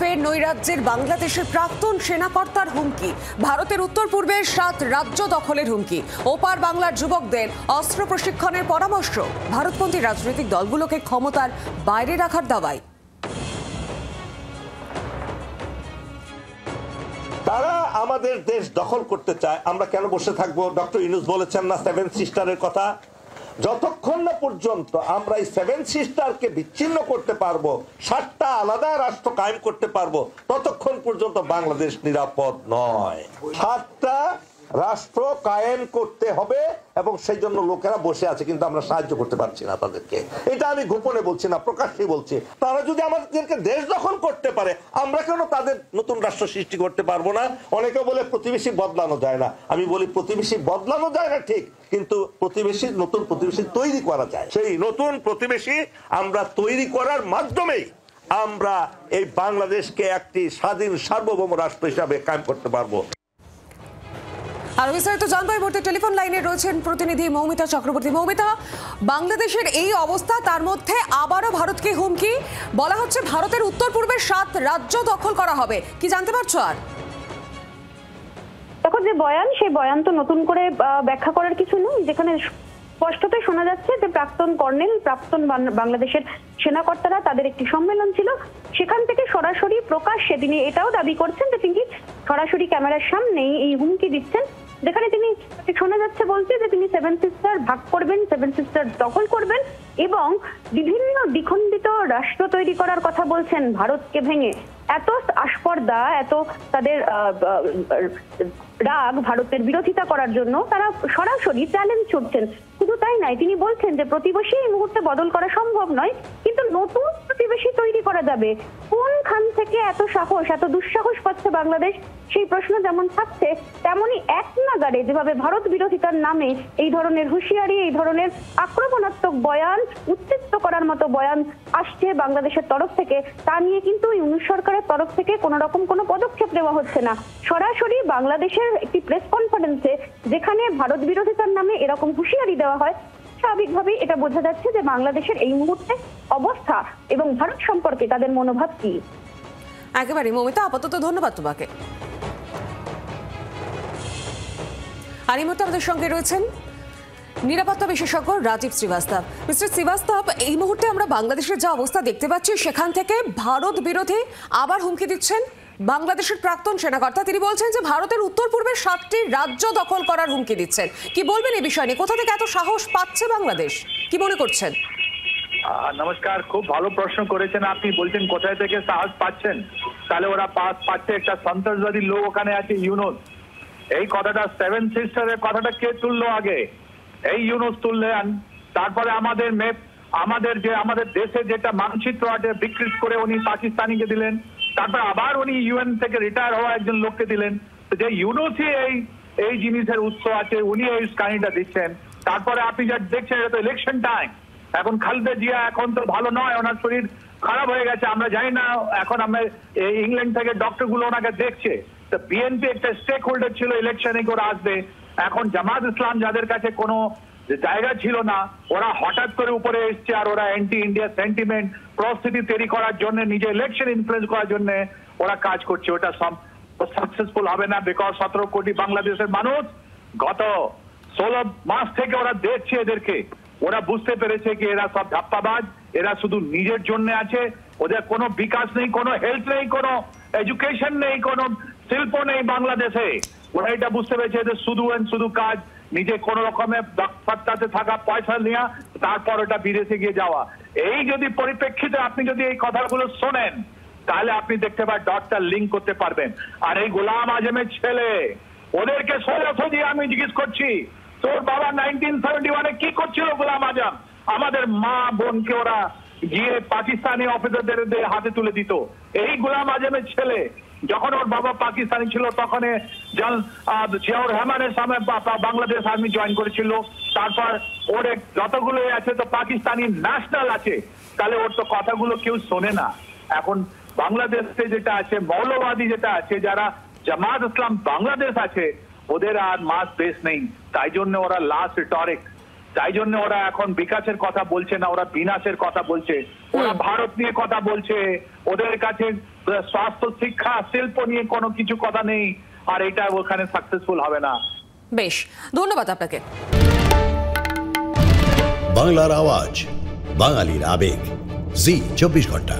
ফের নৈরাজ্যের বাংলাদেশের প্রাক্তন সেনাকর্তার হুমকি, ভারতের উত্তর পূর্বের 7 রাজ্য দখলের হুমকি, ওপার বাংলার যুবকদের অস্ত্র প্রশিক্ষণের পরামর্শ, ভারতপন্থী রাজনৈতিক দলগুলোকে ক্ষমতার বাইরে রাখার দাবায়। তারা আমাদের দেশ দখল করতে চায়, আমরা কেন বসে থাকবো? ডক্টর ইউনূস বলেছেন না 7 সিস্টারের কথা, যতক্ষণ না পর্যন্ত আমরা এই 7 সিস্টারকে বিচ্ছিন্ন করতে পারবো, 7টা আলাদা রাষ্ট্র কায়েম করতে পারবো, ততক্ষণ পর্যন্ত বাংলাদেশ নিরাপদ নয়। 7টা রাষ্ট্র কায়েম করতে হবে এবং সেই জন্য লোকেরা বসে আছে, কিন্তু আমরা সাহায্য করতে পারছি না তাদেরকে। এটা আমি গোপনে বলছি না, প্রকাশ্যেই বলছি। তারা যদি আমাদেরকে দেশ দখল করতে পারে, আমরা কেন তাদের নতুন রাষ্ট্র সৃষ্টি করতে পারবো না? অনেকে বলে প্রতিবেশী বদলানো যায় না, আমি বলি প্রতিবেশী বদলানো যায় না ঠিক, কিন্তু নতুন প্রতিবেশী তৈরি করা যায়। সেই নতুন প্রতিবেশী আমরা তৈরি করার মাধ্যমেই আমরা এই বাংলাদেশকে একটি স্বাধীন সার্বভৌম রাষ্ট্র হিসাবে কায়েম করতে পারবো। আর বিস্তারিত জানবো এই মুহূর্তে টেলিফোন লাইনে রয়েছেন প্রতিনিধি মৌমিতা চক্রবর্তী। মৌমিতা, বাংলাদেশের এই অবস্থা, তার মধ্যে আবারও ভারতকে হুমকি, বলা হচ্ছে ভারতের উত্তর পূর্বের 7 রাজ্য দখল করা হবে, কি জানতে পারছো? আর দেখো, যে বয়ান, সেই বয়ান তো নতুন করে ব্যাখ্যা করার কিছু নেই, যেখানে স্পষ্টতই শোনা যাচ্ছে যে প্রাক্তন কর্নেল, প্রাক্তন বাংলাদেশের সেনাকর্তারা তাদের একটি সম্মেলন ছিল, সেখান থেকে সরাসরি প্রকাশ্যে তিনি এটাও দাবি করছেন যে তিনি সরাসরি ক্যামেরার সামনেই এই হুমকি দিচ্ছেন, যেখানে তিনি শোনা যাচ্ছে বলছে যে তিনি 7 সিস্টার ভাগ করবেন, 7 সিস্টার দখল করবেন এবং বিভিন্ন দ্বিখণ্ডিত রাষ্ট্র তৈরি করার কথা বলছেন ভারতকে ভেঙে। এত আস্পর্ধা, এত তাদের রাগ ভারতের বিরোধিতা করার জন্য তারা সরাসরি চ্যালেঞ্জ ছুটছেন। শুধু তাই নয়, তিনি বলছেন যে প্রতিবেশী এই মুহূর্তে বদল করা সম্ভব নয়, কিন্তু নতুন প্রতিবেশী তৈরি করা যাবে। কোনখান থেকে এত সাহস, এত দুঃসাহস পাচ্ছে বাংলাদেশ, সেই প্রশ্ন যেমন থাকছে, তেমনি এক নাগাড়ে যেভাবে ভারত বিরোধিতার নামে এই ধরনের হুঁশিয়ারি, এই ধরনের আক্রমণাত্মক বয়ান, উত্তেজিত করার মতো বয়ান আসছে বাংলাদেশের তরফ থেকে, তা নিয়ে কিন্তু ইউনূস সরকারের তরফ থেকে কোন রকম কোনো পদক্ষেপ নেওয়া হচ্ছে না। সরাসরি বাংলাদেশের একটি প্রেস কনফারেন্সে যেখানে ভারত বিরোধিতার নামে এরকম হুঁশিয়ারি দেওয়া হয়, স্বাভাবিকভাবেই এটা বোঝা যাচ্ছে যে বাংলাদেশের এই মুহূর্তে অবস্থা এবং ভারত সম্পর্কে তাদের মনোভাব কি। একেবারে মৌমিতা, আপাতত ধন্যবাদ তোমাকে। আর এই মুহূর্তে আমাদের সঙ্গে রয়েছেন নিরাপত্তা বিশেষজ্ঞ রাজীব শ্রীবাস্তব। মিস্টার শ্রীবাস্তব, এই মুহূর্তে আমরা বাংলাদেশের যা অবস্থা দেখতে পাচ্ছি, সেখান থেকে ভারত বিরোধী আবার হুমকি দিচ্ছেন বাংলাদেশের প্রাক্তন সেনাকর্তা। তিনি বলছেন যে ভারতের উত্তর পূর্বের 7টি রাজ্য দখল করার হুমকি দিচ্ছেন। কি বলবেন এই বিষয় নিয়ে? কোথা থেকে এত সাহস পাচ্ছে বাংলাদেশ, কি মনে করছেন? নমস্কার, খুব ভালো প্রশ্ন করেছেন আপনি। বলছেন কোথায় থেকে সাহস পাচ্ছেন, তাহলে ওরা পাচ্ছে একটা সন্ত্রাসবাদী লোক ওখানে আছে, ইউনূস। এই কথাটা 7 সিস্টারের কথাটা কে তুললো আগে? এই ইউনূস তুললেন। তারপরে আমাদের দেশে যেটা মানচিত্র আছে বিকৃত করে উনি পাকিস্তানিকে দিলেন, তারপর আবার উনি ইউএন থেকে রিটায়ার হওয়া একজন লোককে দিলেন। যে ইউনূসই এই জিনিসের উৎস আছে, উনি এই কাহিনীটা দিচ্ছেন। তারপরে আপনি যা দেখছেন, এটা তো ইলেকশন টাইম। এখন খালেদা জিয়া এখন তো ভালো নয়, ওনার শরীর খারাপ হয়ে গেছে, আমরা জানি না। এখন আমরা ইংল্যান্ড থেকে ডক্টর গুলো ওনাকে দেখছে। তো বিএনপি একটা স্টেক হোল্ডার ছিল ইলেকশনে করে আসবে। এখন জামাত ইসলাম, যাদের কাছে কোনো জায়গা ছিল না, ওরা হঠাৎ করে উপরে এসছে, আর ওরা অ্যান্টি ইন্ডিয়া সেন্টিমেন্ট পরিস্থিতি তৈরি করার জন্য, নিজে ইলেকশন ইনফ্লুয়েন্স করার জন্য ওরা কাজ করছে। ওটা সাকসেসফুল হবে না, বিকজ 17 কোটি বাংলাদেশের মানুষ গত 16 মাস থেকে ওরা দেখছে এদেরকে। ওরা বুঝতে পেরেছে কি এরা সব ধাপ্পাবাজ, এরা শুধু নিজের জন্য আছে, ওদের কোনো বিকাশ নেই, কোনো হেলথ নেই, কোনো এডুকেশন নেই, কোনো শিল্প নেই বাংলাদেশে। ওরা এটা বুঝতে পেরেছে এদের শুধু কাজ নিজে কোন রকমের সত্তাতে থাকা, পয়সা নেওয়া, তারপর ওটা বিদেশে গিয়ে যাওয়া। এই যদি পরিপ্রেক্ষিতে আপনি যদি এই কথাগুলো শোনেন, তাহলে আপনি দেখতে পাবেন ডটটা লিঙ্ক করতে পারবেন। আর এই গোলাম আজমের ছেলে, ওদেরকে সোজাসুজি আমি জিজ্ঞেস করছি, তোর বাবা 1971-এ কি করছিল গোলাম আজম? আমাদের মা বোনকে ওরা গিয়ে পাকিস্তানি অফিসারদের হাতে তুলে দিত। এই গোলাম আজমের ছেলে, যখন ওর বাবা পাকিস্তানি ছিল, তখন জিয়াউর রহমানের সামনে বাংলাদেশ আর্মি জয়েন করেছিল। তারপর ওর যতগুলো আছে তো পাকিস্তানি ন্যাশনাল আছে, তাহলে ওর তো কথাগুলো কেউ শোনে না। এখন বাংলাদেশে যেটা আছে, মৌলবাদী যেটা আছে, যারা জামাত ইসলাম বাংলাদেশ আছে, ওদের আর মাস বেস নেই, তাই জন্য ওরা লাস্ট রিটরিক তাই জন্য ওরা এখন বিকাশের কথা বলছে না, ওরা বিনাশের কথা বলছে। ওরা ভারত নিয়ে কথা বলছে, ওদের কাছে স্বাস্থ্য, শিক্ষা, শিল্প নিয়ে কোনো কিছু কথা নেই, আর এটা ওখানে সাকসেসফুল হবে না। বেশ, ধন্যবাদ আপনাকে। বাংলার আওয়াজ, বাঙালির আবেগ, জি 24 ঘন্টা।